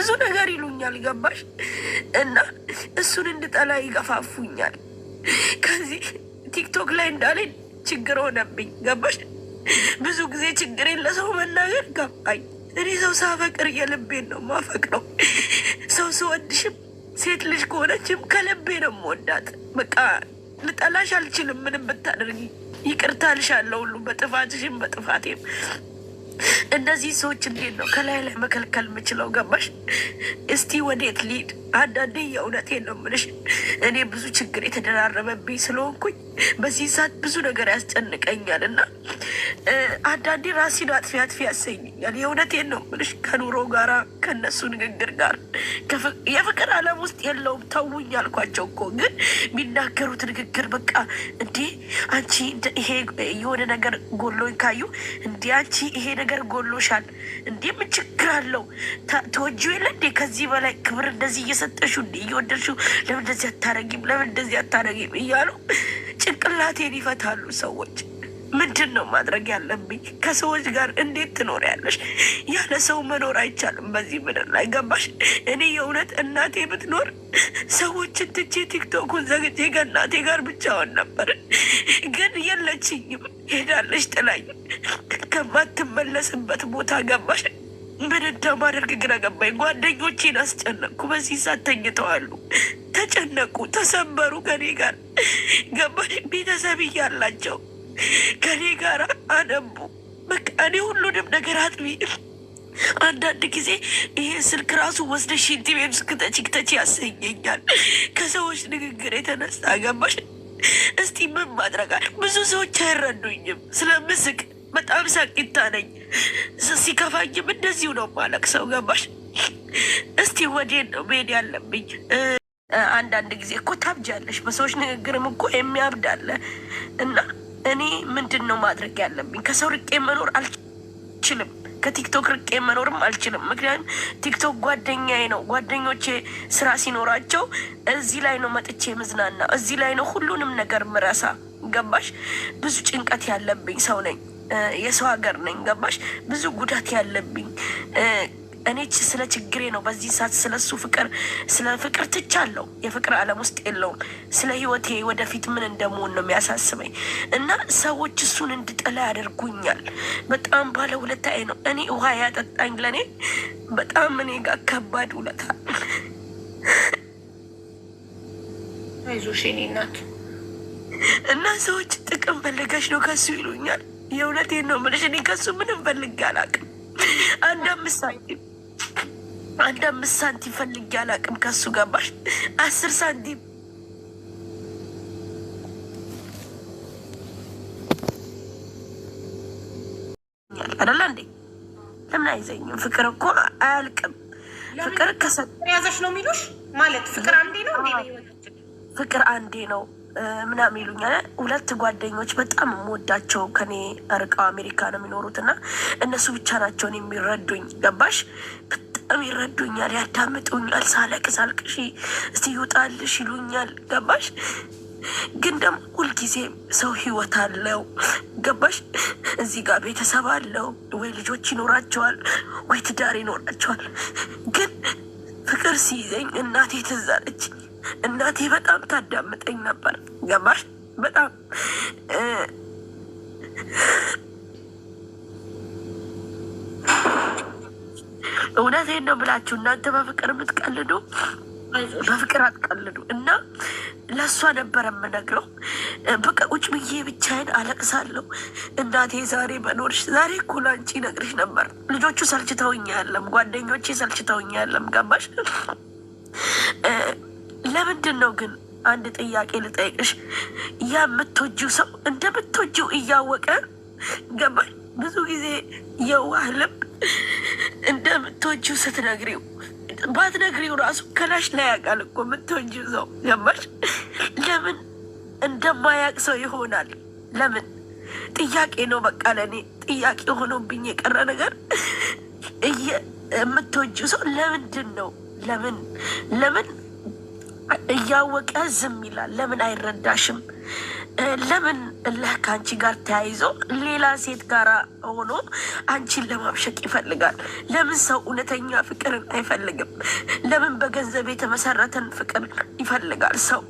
ብዙ ነገር ይሉኛል ገባሽ? እና እሱን እንድጠላ ይገፋፉኛል። ከዚህ ቲክቶክ ላይ እንዳለኝ ችግር ሆነብኝ ገባሽ? ብዙ ጊዜ ችግሬን ለሰው መናገር ገባኝ። እኔ ሰው ሳፈቅር የልቤን ነው ማፈቅረው። ሰው ስወድሽም ሴት ልጅ ከሆነችም ከልቤ ነው የምወዳት። በቃ ልጠላሽ አልችልም። ምንም ብታደርጊ ይቅርታ ልሻለሁ ሁሉ በጥፋትሽም በጥፋቴም። እነዚህ ሰዎች እንዴት ነው ከላይ ላይ መከልከል የምችለው ገባሽ? እስቲ ወዴት ሊድ? አንዳንዴ የእውነቴን ነው የምልሽ፣ እኔ ብዙ ችግር የተደራረበብኝ ስለሆንኩኝ በዚህ ሰዓት ብዙ ነገር ያስጨንቀኛል እና አንዳንዴ ራሴን አጥፊ ያሰኝኛል። የእውነቴን ነው የምልሽ፣ ከኑሮ ጋራ ከነሱ ንግግር ጋር የፍቅር ዓለም ውስጥ የለውም ተውኝ አልኳቸው እኮ። ግን የሚናገሩት ንግግር በቃ እንዴ አንቺ ይሄ የሆነ ነገር ጎሎኝ ካዩ እንዴ አንቺ ይሄ ነገር ጎሎሻል እንዴ ምን ችግር አለው? ተወጂው የለ እንዴ? ከዚህ በላይ ክብር እንደዚህ እየሰጠሽው እንዴ እየወደድሽው ለምን እንደዚህ አታረጊም? ለምን እንደዚህ አታረጊም? እያሉ ጭንቅላቴን ይፈታሉ ሰዎች። ምንድን ነው ማድረግ ያለብኝ? ከሰዎች ጋር እንዴት ትኖሪያለሽ? ያለ ሰው መኖር አይቻልም በዚህ ምድር ላይ ገባሽ? እኔ የእውነት እናቴ ብትኖር ሰዎችን ትቼ ቲክቶኩን ዘግቼ ከእናቴ ጋር ብቻውን ነበር። ግን የለችኝም፣ ሄዳለች ጥላኝ ከማትመለስበት ቦታ ገባሽ? ምን እንደማደርግ ግራ ገባኝ። ጓደኞቼን አስጨነቅኩ። በዚህ ሰዓት ተኝተዋሉ፣ ተጨነቁ፣ ተሰበሩ ከኔ ጋር ገባሽ? ቤተሰብ እያላቸው ከኔ ጋር አነቡ። በቃ እኔ ሁሉንም ነገር አጥቢ። አንዳንድ ጊዜ ይሄን ስልክ ራሱ ወስደሽ ሽንት ቤት እስክተች ያሰኘኛል ከሰዎች ንግግር የተነሳ ገባሽ? እስቲ ምን ማድረጋል? ብዙ ሰዎች አይረዱኝም ስለምስቅ። በጣም ሳቂታ ነኝ። ሲከፋኝም እንደዚሁ ነው ማለቅ ሰው ገባሽ? እስቲ ወዴን ነው መሄድ ያለብኝ? አንዳንድ ጊዜ እኮ ታብጃለሽ። በሰዎች ንግግርም እኮ የሚያብዳለ እና እኔ ምንድን ነው ማድረግ ያለብኝ? ከሰው ርቄ መኖር አልችልም። ከቲክቶክ ርቄ መኖርም አልችልም። ምክንያቱም ቲክቶክ ጓደኛዬ ነው። ጓደኞቼ ስራ ሲኖራቸው እዚህ ላይ ነው መጥቼ ምዝናና፣ እዚህ ላይ ነው ሁሉንም ነገር ምረሳ ገባሽ? ብዙ ጭንቀት ያለብኝ ሰው ነኝ። የሰው ሀገር ነኝ ገባሽ? ብዙ ጉዳት ያለብኝ እኔ ስለ ችግሬ ነው በዚህ ሰዓት ስለሱ ፍቅር ስለ ፍቅር ትቻለሁ። የፍቅር ዓለም ውስጥ የለውም። ስለ ህይወቴ ወደፊት ምን እንደመሆን ነው የሚያሳስበኝ እና ሰዎች እሱን እንድጠላ ያደርጉኛል። በጣም ባለ ውለታዬ ነው። እኔ ውሃ ያጠጣኝ ለእኔ በጣም እኔ ጋር ከባድ ውለታ። አይዞሽ የኔ እናት። እና ሰዎች ጥቅም ፈለጋሽ ነው ከሱ ይሉኛል። የእውነቴን ነው የምልሽ፣ እኔ ከሱ ምንም ፈልጌ አላውቅም። አንድ አምስት ሳንቲም ፈልጌ አላውቅም ከሱ ገባሽ? 10 ሳንቲም አይደለ እንዴ? ለምን አይዘኝም? ፍቅር እኮ አያልቅም። ፍቅር ያዘሽ ነው የሚሉሽ ማለት ፍቅር አንዴ ነው እንዴ? ፍቅር አንዴ ነው ምናምን ይሉኛል። 2 ጓደኞች በጣም የምወዳቸው ከኔ ርቀው አሜሪካ ነው የሚኖሩት እና እነሱ ብቻ ናቸውን የሚረዱኝ ገባሽ? በጣም ይረዱኛል፣ ያዳምጡኛል። ሳለቅስ አልቅሺ እስቲ ይውጣልሽ ይሉኛል ገባሽ? ግን ደግሞ ሁልጊዜ ሰው ህይወት አለው ገባሽ? እዚህ ጋር ቤተሰብ አለው ወይ ልጆች ይኖራቸዋል ወይ ትዳር ይኖራቸዋል። ግን ፍቅር ሲይዘኝ እናቴ ትዝ አለችኝ። እናቴ በጣም ታዳምጠኝ ነበር ገባሽ? በጣም እውነቴን ነው ብላችሁ እናንተ በፍቅር የምትቀልዱ በፍቅር አትቀልዱ። እና ለእሷ ነበረ የምነግረው። በቃ ቁጭ ብዬ ብቻዬን አለቅሳለሁ። እናቴ ዛሬ በኖርሽ ዛሬ እኮ ላንቺ ነግርሽ ነበር። ልጆቹ ሰልችተውኛ ያለም ጓደኞቼ ሰልችተውኛ ያለም ገባሽ? ለምንድን ነው ግን አንድ ጥያቄ ልጠይቅሽ። ያ የምትወጂው ሰው እንደምትወጂው እያወቀ ገባሽ? ብዙ ጊዜ የዋህ ልብ እንደምትወጂው ስትነግሪው ባትነግሪው ራሱ ከላሽ ላይ ያውቃል እኮ የምትወጂው ሰው ገባሽ? ለምን እንደማያውቅ ሰው ይሆናል? ለምን? ጥያቄ ነው በቃ ለእኔ ጥያቄ ሆኖብኝ የቀረ ነገር። የምትወጂው ሰው ለምንድን ነው ለምን እያወቀ ዝም ይላል? ለምን አይረዳሽም? ለምን እልህ ከአንቺ ጋር ተያይዞ ሌላ ሴት ጋር ሆኖ አንቺን ለማብሸቅ ይፈልጋል? ለምን ሰው እውነተኛ ፍቅርን አይፈልግም? ለምን በገንዘብ የተመሰረተን ፍቅር ይፈልጋል ሰው?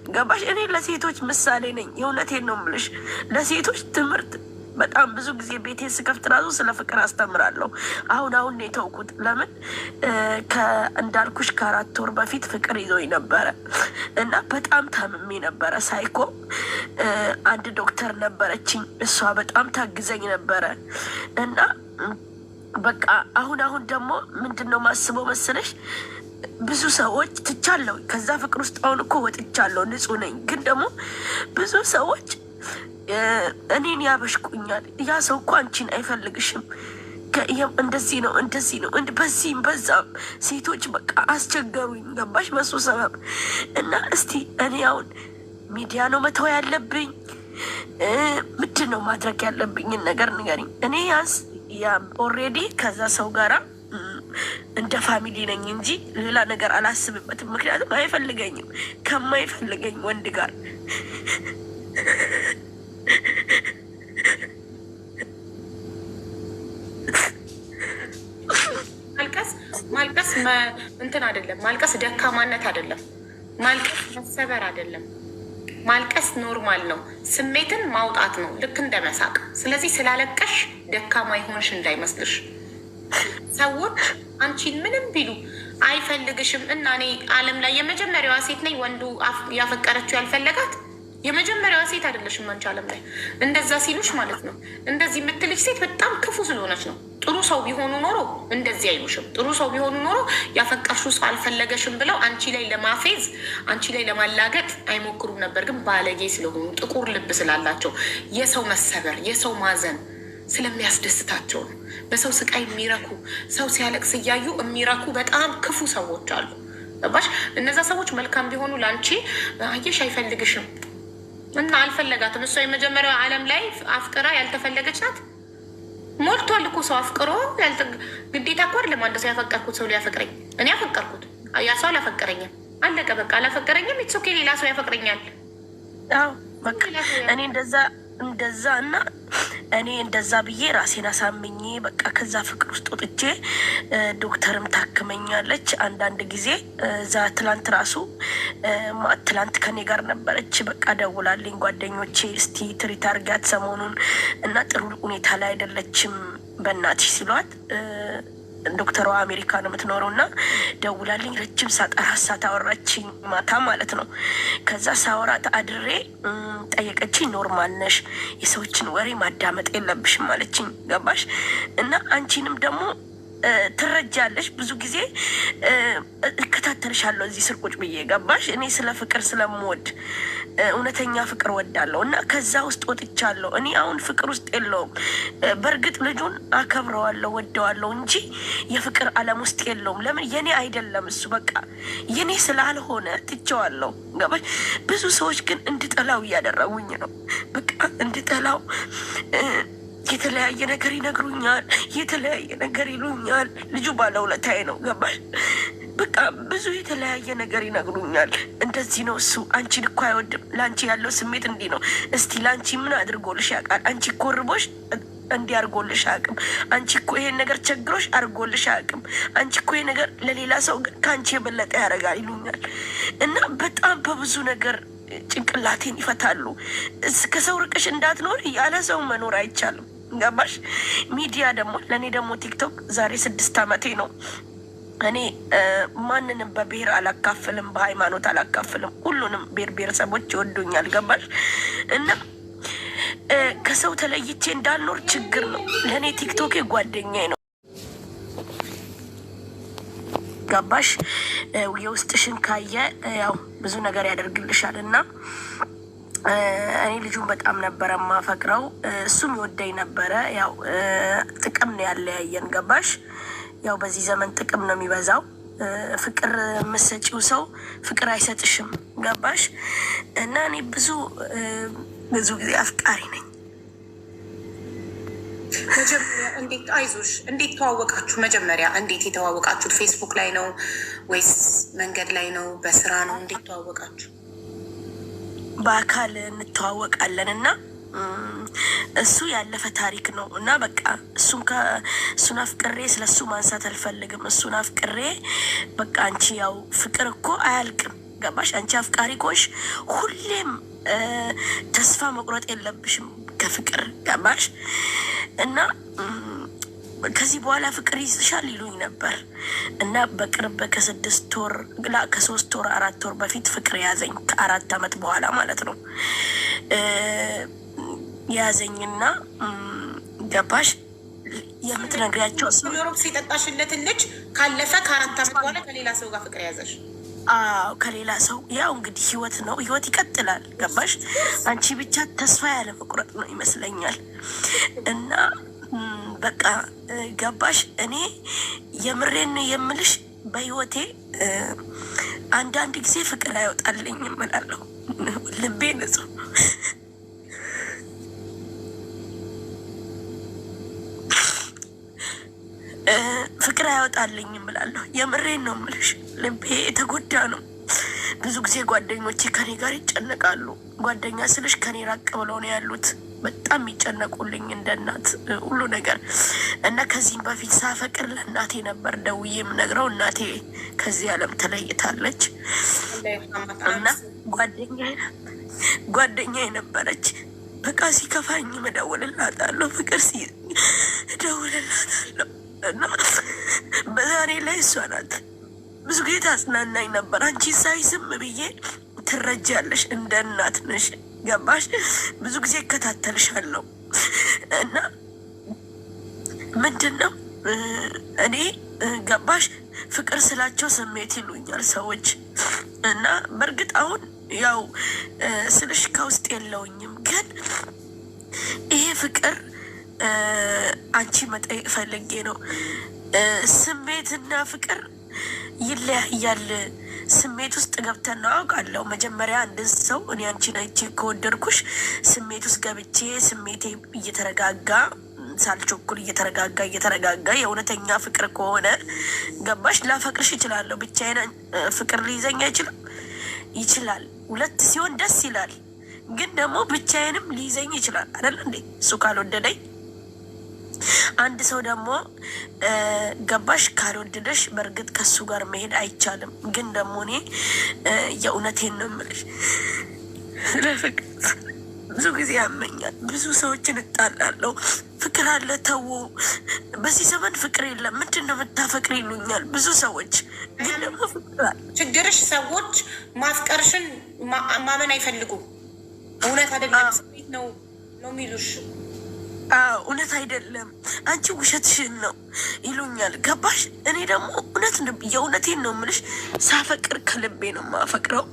ገባሽ? እኔ ለሴቶች ምሳሌ ነኝ። የእውነቴን ነው የምልሽ። ለሴቶች ትምህርት በጣም ብዙ ጊዜ ቤቴን ስከፍት ራሱ ስለ ፍቅር አስተምራለሁ። አሁን ነው የተውኩት። ለምን እንዳልኩሽ ከ4 ወር በፊት ፍቅር ይዞኝ ነበረ እና በጣም ታምሜ ነበረ። ሳይኮ አንድ ዶክተር ነበረችኝ፣ እሷ በጣም ታግዘኝ ነበረ እና በቃ አሁን ደግሞ ምንድን ነው ማስበው መሰለሽ፣ ብዙ ሰዎች ትቻለሁ ከዛ ፍቅር ውስጥ። አሁን እኮ ወጥቻለሁ፣ ንጹህ ነኝ። ግን ደግሞ ብዙ ሰዎች እኔን ያበሽቁኛል። ያ ሰው እኮ አንቺን አይፈልግሽም፣ እንደዚህ ነው በዚህም በዛም ሴቶች በቃ አስቸገሩኝ። ገባሽ? በሱ ሰበብ እና እስቲ እኔ አሁን ሚዲያ ነው መተው ያለብኝ? ምንድን ነው ማድረግ ያለብኝን ነገር ንገሪኝ። እኔ ኦልሬዲ ከዛ ሰው ጋራ እንደ ፋሚሊ ነኝ እንጂ ሌላ ነገር አላስብበትም። ምክንያቱም አይፈልገኝም ከማይፈልገኝ ወንድ ጋር ማልቀስ እንትን አይደለም። ማልቀስ ደካማነት አይደለም። ማልቀስ መሰበር አይደለም። ማልቀስ ኖርማል ነው። ስሜትን ማውጣት ነው፣ ልክ እንደ መሳቅ። ስለዚህ ስላለቀሽ ደካማ ይሆንሽ እንዳይመስልሽ። ሰዎች አንቺን ምንም ቢሉ አይፈልግሽም እና እኔ ዓለም ላይ የመጀመሪያዋ ሴት ነኝ ወንዱ ያፈቀረችው ያልፈለጋት የመጀመሪያዋ ሴት አይደለሽም አንቺ ዓለም ላይ እንደዛ ሲሉሽ ማለት ነው። እንደዚህ የምትልሽ ሴት በጣም ክፉ ስለሆነች ነው። ጥሩ ሰው ቢሆኑ ኖሮ እንደዚህ አይሉሽም። ጥሩ ሰው ቢሆኑ ኖሮ ያፈቀርሽው ሰው አልፈለገሽም ብለው አንቺ ላይ ለማፌዝ አንቺ ላይ ለማላገጥ አይሞክሩም ነበር። ግን ባለጌ ስለሆኑ ጥቁር ልብ ስላላቸው የሰው መሰበር የሰው ማዘን ስለሚያስደስታቸው ነው። በሰው ስቃይ የሚረኩ ሰው ሲያለቅስ እያዩ የሚረኩ በጣም ክፉ ሰዎች አሉ። ገባሽ? እነዛ ሰዎች መልካም ቢሆኑ ለአንቺ አየሽ አይፈልግሽም እና አልፈለጋትም። እሷ የመጀመሪያው ዓለም ላይ አፍቅራ ያልተፈለገች ናት። ሞልቷል እኮ ሰው አፍቅሮ ግዴታ እኮ አይደለም አንድ ሰው ያፈቀርኩት ሰው ሊያፈቅረኝ። እኔ ያፈቀርኩት ያ ሰው አላፈቀረኝም፣ አለቀ በቃ። አላፈቀረኝም፣ ኢትስ ኦኬ፣ ሌላ ሰው ያፈቅረኛል። አዎ በቃ እኔ እንደዛ እና እኔ እንደዛ ብዬ ራሴን አሳምኜ በቃ ከዛ ፍቅር ውስጥ ወጥቼ ዶክተርም ታክመኛለች አንዳንድ ጊዜ። እዛ ትላንት ራሱ ትላንት ከኔ ጋር ነበረች። በቃ ደውላልኝ ጓደኞቼ እስቲ ትሪት አድርጊያት ሰሞኑን እና ጥሩ ሁኔታ ላይ አይደለችም በእናትሽ ሲሏት፣ ዶክተሯ አሜሪካ ነው የምትኖረው እና ደውላልኝ ረጅም ሰዓት 4 ሰዓት አወራችኝ፣ ማታ ማለት ነው። ከዛ ሳወራት አድሬ ጠየቀችኝ። ኖርማል ነሽ፣ የሰዎችን ወሬ ማዳመጥ የለብሽም አለችኝ። ገባሽ? እና አንቺንም ደግሞ ትረጃለሽ። ብዙ ጊዜ እከታተልሻለሁ እዚህ ስር ቁጭ ብዬ። ገባሽ? እኔ ስለ ፍቅር ስለምወድ እውነተኛ ፍቅር ወዳለሁ እና ከዛ ውስጥ ወጥቻለሁ። እኔ አሁን ፍቅር ውስጥ የለውም። በእርግጥ ልጁን አከብረዋለሁ ወደዋለሁ እንጂ የፍቅር ዓለም ውስጥ የለውም። ለምን? የኔ አይደለም እሱ። በቃ የኔ ስላልሆነ ትቼዋለሁ። ገባሽ? ብዙ ሰዎች ግን እንድጠላው እያደረጉኝ ነው። በቃ እንድጠላው የተለያየ ነገር ይነግሩኛል፣ የተለያየ ነገር ይሉኛል። ልጁ ባለውለታዬ ነው። ገባሽ? በቃ ብዙ የተለያየ ነገር ይነግሩኛል። እንደዚህ ነው እሱ፣ አንቺን እኮ አይወድም፣ ለአንቺ ያለው ስሜት እንዲህ ነው። እስቲ ለአንቺ ምን አድርጎልሽ ያውቃል? አንቺ እኮ ርቦሽ እንዲህ አድርጎልሽ አያውቅም። አንቺ እኮ ይሄን ነገር ቸግሮሽ አድርጎልሽ አያውቅም። አንቺ እኮ ይሄ ነገር ለሌላ ሰው ግን ከአንቺ የበለጠ ያደርጋል ይሉኛል። እና በጣም በብዙ ነገር ጭንቅላቴን ይፈታሉ። ከሰው ርቀሽ እንዳትኖር ያለ ሰው መኖር አይቻልም። ገባሽ? ሚዲያ ደግሞ ለእኔ ደግሞ ቲክቶክ ዛሬ 6 ዓመቴ ነው። እኔ ማንንም በብሔር አላካፍልም፣ በሃይማኖት አላካፍልም። ሁሉንም ብሔር ብሔረሰቦች ይወዱኛል። ገባሽ? እና ከሰው ተለይቼ እንዳልኖር ችግር ነው ለእኔ ቲክቶክ ጓደኛዬ ነው። ገባሽ? የውስጥሽን ካየ ያው ብዙ ነገር ያደርግልሻል። እና እኔ ልጁን በጣም ነበረ ማፈቅረው፣ እሱም ይወደኝ ነበረ። ያው ጥቅም ነው ያለያየን። ገባሽ? ያው በዚህ ዘመን ጥቅም ነው የሚበዛው። ፍቅር የምትሰጪው ሰው ፍቅር አይሰጥሽም። ገባሽ? እና እኔ ብዙ ጊዜ አፍቃሪ ነኝ። መጀመሪያ እንዴት አይዞሽ፣ እንዴት ተዋወቃችሁ? መጀመሪያ እንዴት የተዋወቃችሁት? ፌስቡክ ላይ ነው ወይስ መንገድ ላይ ነው? በስራ ነው? እንዴት ተዋወቃችሁ? በአካል እንተዋወቃለን እና እሱ ያለፈ ታሪክ ነው እና በቃ እሱን አፍቅሬ ስለ እሱ ማንሳት አልፈልግም። እሱን አፍቅሬ በቃ አንቺ ያው ፍቅር እኮ አያልቅም ገባሽ? አንቺ አፍቃሪ ኮሽ ሁሌም ተስፋ መቁረጥ የለብሽም ከፍቅር ገባሽ? እና ከዚህ በኋላ ፍቅር ይዝሻል ይሉኝ ነበር እና በቅርብ ከ6 ወር ከ3 ወር 4 ወር በፊት ፍቅር ያዘኝ። ከ4 ዓመት በኋላ ማለት ነው ያዘኝና ገባሽ? የምትነግሪያቸው ሮብ ሲጠጣሽለትን ልጅ ካለፈ ከ4 ዓመት በኋላ ከሌላ ሰው ጋር ፍቅር ያዘሽ? አዎ ከሌላ ሰው። ያው እንግዲህ ህይወት ነው፣ ህይወት ይቀጥላል ገባሽ? አንቺ ብቻ ተስፋ ያለ መቁረጥ ነው ይመስለኛል። እና በቃ ገባሽ? እኔ የምሬን የምልሽ በህይወቴ አንዳንድ ጊዜ ፍቅር አይወጣልኝ እምላለሁ። ልቤ ንጹህ ፍቅር አይወጣልኝ እምላለሁ። የምሬን ነው የምልሽ። ልቤ የተጎዳ ነው። ብዙ ጊዜ ጓደኞቼ ከኔ ጋር ይጨነቃሉ። ጓደኛ ስልሽ ከኔ ራቅ ብለው ነው ያሉት። በጣም የሚጨነቁልኝ እንደ እናት ሁሉ ነገር እና ከዚህም በፊት ሳፈቅር ለእናቴ ነበር ደውዬ የምነግረው። እናቴ ከዚህ ዓለም ተለይታለች እና ጓደኛ የነበረች በቃ ሲከፋኝ እደውልላታለሁ፣ ፍቅር እደውልላታለሁ እና በዛሬ ላይ እሷ ናት ብዙ ጊዜ ታጽናናኝ ነበር። አንቺ ሳይ ዝም ብዬ ትረጃለሽ፣ እንደ እናት ነሽ ገባሽ? ብዙ ጊዜ እከታተልሻለሁ እና ምንድን ነው እኔ ገባሽ ፍቅር ስላቸው ስሜት ይሉኛል ሰዎች እና በእርግጥ አሁን ያው ስልሽ ከውስጥ የለውኝም፣ ግን ይሄ ፍቅር አንቺ መጠየቅ ፈልጌ ነው። ስሜትና ፍቅር ይለያያል። ስሜት ውስጥ ገብተን ነው አውቃለሁ። መጀመሪያ አንድን ሰው እኔ አንቺን አይቼ ከወደድኩሽ ስሜት ውስጥ ገብቼ ስሜቴ እየተረጋጋ ሳልቸኩል እየተረጋጋ የእውነተኛ ፍቅር ከሆነ ገባሽ ላፈቅርሽ ይችላለሁ። ብቻዬን ፍቅር ሊይዘኝ አይችልም። ይችላል፣ 2 ሲሆን ደስ ይላል። ግን ደግሞ ብቻዬንም ሊይዘኝ ይችላል አይደል እንዴ? እሱ ካልወደደኝ አንድ ሰው ደግሞ ገባሽ ካልወደደሽ በእርግጥ ከሱ ጋር መሄድ አይቻልም። ግን ደግሞ እኔ የእውነቴን ነው የምልሽ ለፍቅር ብዙ ጊዜ ያመኛል። ብዙ ሰዎችን እጣላለሁ። ፍቅር አለ ተው፣ በዚህ ዘመን ፍቅር የለም፣ ምንድን ነው የምታፈቅር ይሉኛል ብዙ ሰዎች። ግን ደግሞ ፍቅር አለ። ችግርሽ ሰዎች ማፍቀርሽን ማመን አይፈልጉም። እውነት አይደለም ስሜት ነው የሚሉሽ። እውነት አይደለም አንቺ ውሸትሽን ነው ይሉኛል ገባሽ? እኔ ደግሞ የእውነቴን ነው የምልሽ። ሳፈቅር ከልቤ ነው የማፈቅረው።